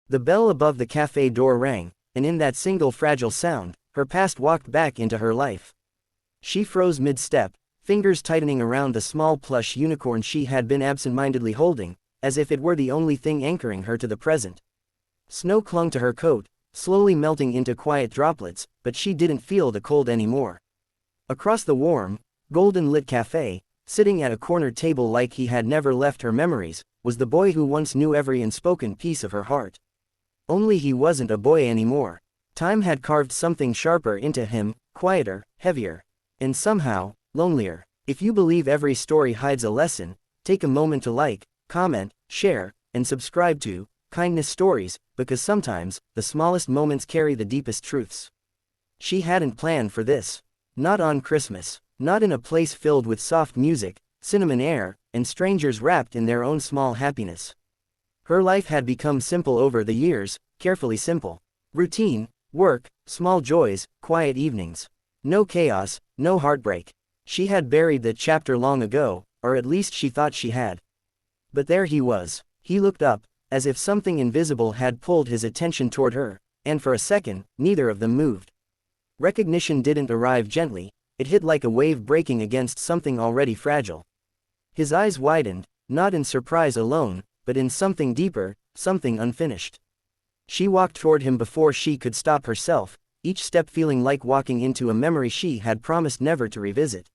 The bell above the cafe door rang, and in that single fragile sound, her past walked back into her life. She froze mid-step, fingers tightening around the small plush unicorn she had been absent-mindedly holding, as if it were the only thing anchoring her to the present. Snow clung to her coat, slowly melting into quiet droplets, but she didn't feel the cold anymore. Across the warm, golden-lit cafe, sitting at a corner table like he had never left her memories, was the boy who once knew every unspoken piece of her heart. Only he wasn't a boy anymore. Time had carved something sharper into him, quieter, heavier, and somehow, lonelier. If you believe every story hides a lesson, take a moment to like, comment, share, and subscribe to Kindness Stories, because sometimes, the smallest moments carry the deepest truths. She hadn't planned for this. Not on Christmas. Not in a place filled with soft music, cinnamon air, and strangers wrapped in their own small happiness. Her life had become simple over the years, carefully simple. Routine, work, small joys, quiet evenings. No chaos, no heartbreak. She had buried that chapter long ago, or at least she thought she had. But there he was. He looked up, as if something invisible had pulled his attention toward her, and for a second, neither of them moved. Recognition didn't arrive gently, it hit like a wave breaking against something already fragile. His eyes widened, not in surprise alone, but in something deeper, something unfinished. She walked toward him before she could stop herself, each step feeling like walking into a memory she had promised never to revisit.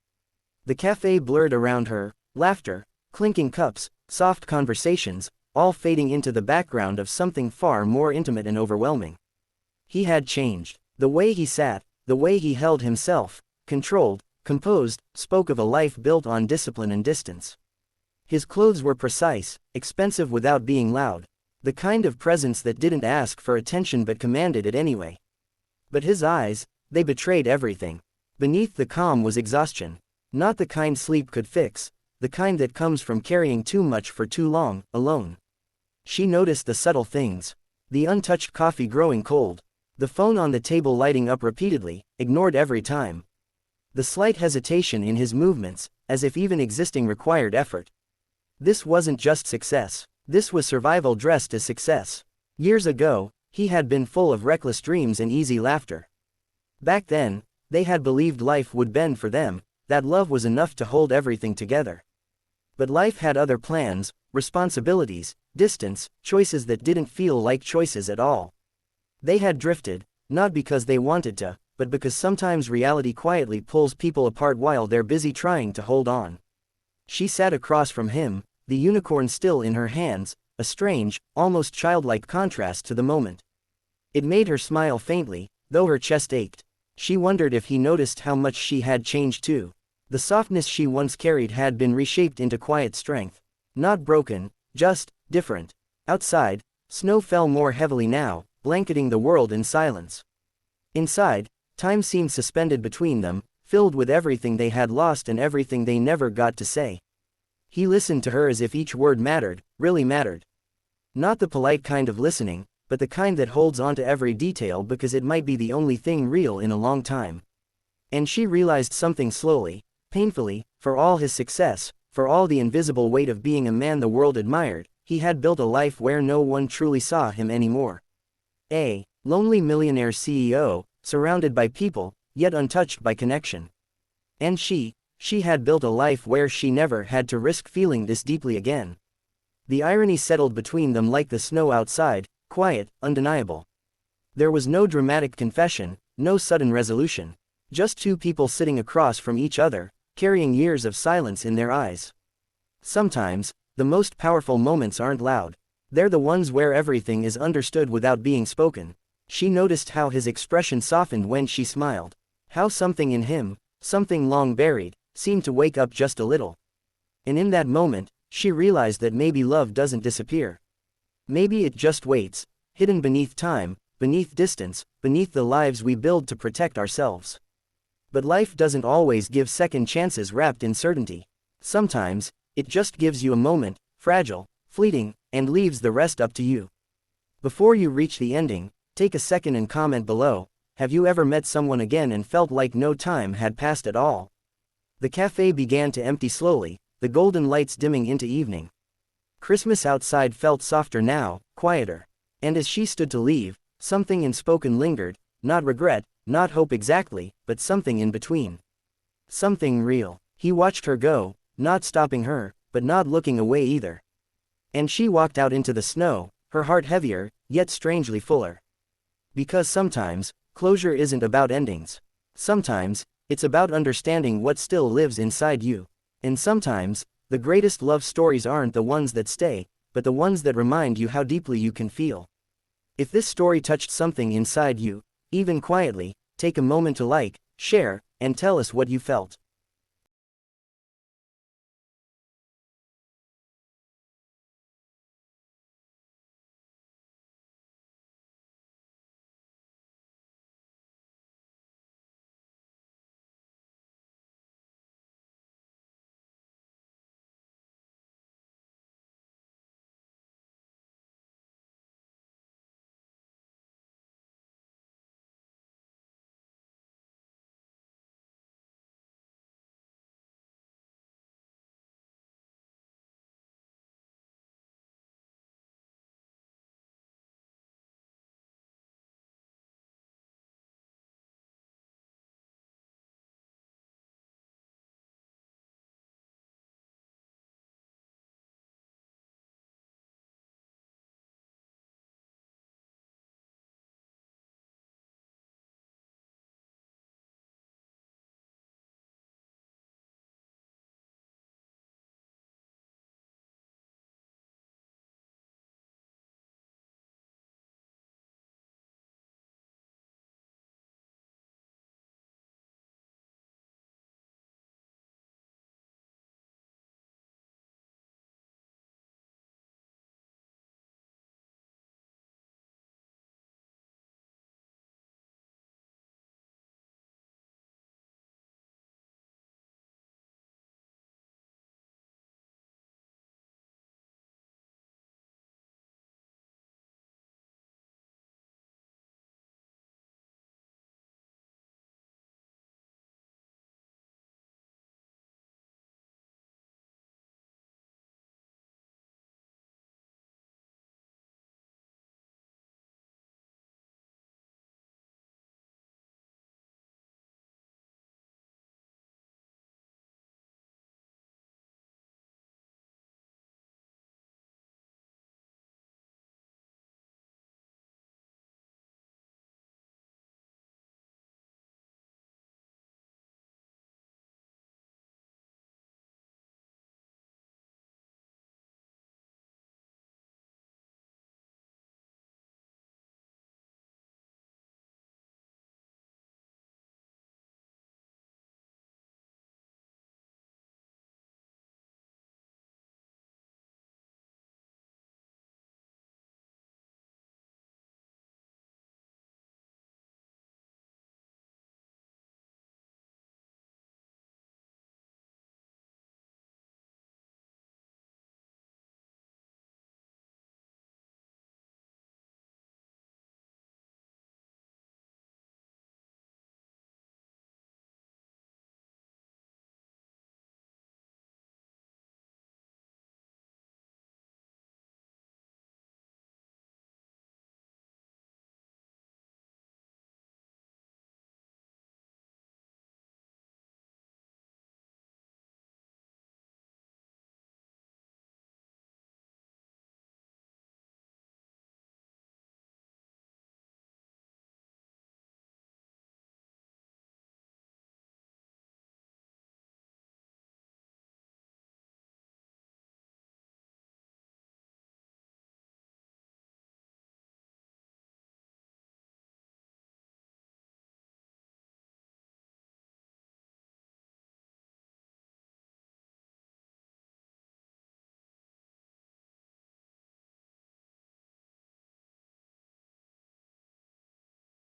The cafe blurred around her, laughter, clinking cups, soft conversations, all fading into the background of something far more intimate and overwhelming. He had changed. The way he sat, the way he held himself, controlled, composed, spoke of a life built on discipline and distance. His clothes were precise, expensive without being loud, the kind of presence that didn't ask for attention but commanded it anyway. But his eyes, they betrayed everything. Beneath the calm was exhaustion. Not the kind sleep could fix, the kind that comes from carrying too much for too long, alone. She noticed the subtle things. The untouched coffee growing cold. The phone on the table lighting up repeatedly, ignored every time. The slight hesitation in his movements, as if even existing required effort. This wasn't just success. This was survival dressed as success. Years ago, he had been full of reckless dreams and easy laughter. Back then, they had believed life would bend for them, that love was enough to hold everything together. But life had other plans, responsibilities, distance, choices that didn't feel like choices at all. They had drifted, not because they wanted to, but because sometimes reality quietly pulls people apart while they're busy trying to hold on. She sat across from him, the unicorn still in her hands, a strange, almost childlike contrast to the moment. It made her smile faintly, though her chest ached. She wondered if he noticed how much she had changed too. The softness she once carried had been reshaped into quiet strength. Not broken, just different. Outside, snow fell more heavily now, blanketing the world in silence. Inside, time seemed suspended between them, filled with everything they had lost and everything they never got to say. He listened to her as if each word mattered, really mattered. Not the polite kind of listening, but the kind that holds on to every detail because it might be the only thing real in a long time. And she realized something slowly, painfully, for all his success, for all the invisible weight of being a man the world admired, he had built a life where no one truly saw him anymore. A lonely millionaire CEO, surrounded by people, yet untouched by connection. And she had built a life where she never had to risk feeling this deeply again. The irony settled between them like the snow outside, quiet, undeniable. There was no dramatic confession, no sudden resolution. Just two people sitting across from each other, carrying years of silence in their eyes. Sometimes, the most powerful moments aren't loud. They're the ones where everything is understood without being spoken. She noticed how his expression softened when she smiled. How something in him, something long buried, seemed to wake up just a little. And in that moment, she realized that maybe love doesn't disappear. Maybe it just waits, hidden beneath time, beneath distance, beneath the lives we build to protect ourselves. But life doesn't always give second chances wrapped in certainty. Sometimes, it just gives you a moment, fragile, fleeting, and leaves the rest up to you. Before you reach the ending, take a second and comment below. Have you ever met someone again and felt like no time had passed at all? The cafe began to empty slowly, the golden lights dimming into evening. Christmas outside felt softer now, quieter. And as she stood to leave, something unspoken lingered, not regret, not hope exactly, but something in between. Something real. He watched her go, not stopping her, but not looking away either. And she walked out into the snow, her heart heavier, yet strangely fuller. Because sometimes, closure isn't about endings. Sometimes, it's about understanding what still lives inside you. And sometimes, the greatest love stories aren't the ones that stay, but the ones that remind you how deeply you can feel. If this story touched something inside you, even quietly, take a moment to like, share, and tell us what you felt.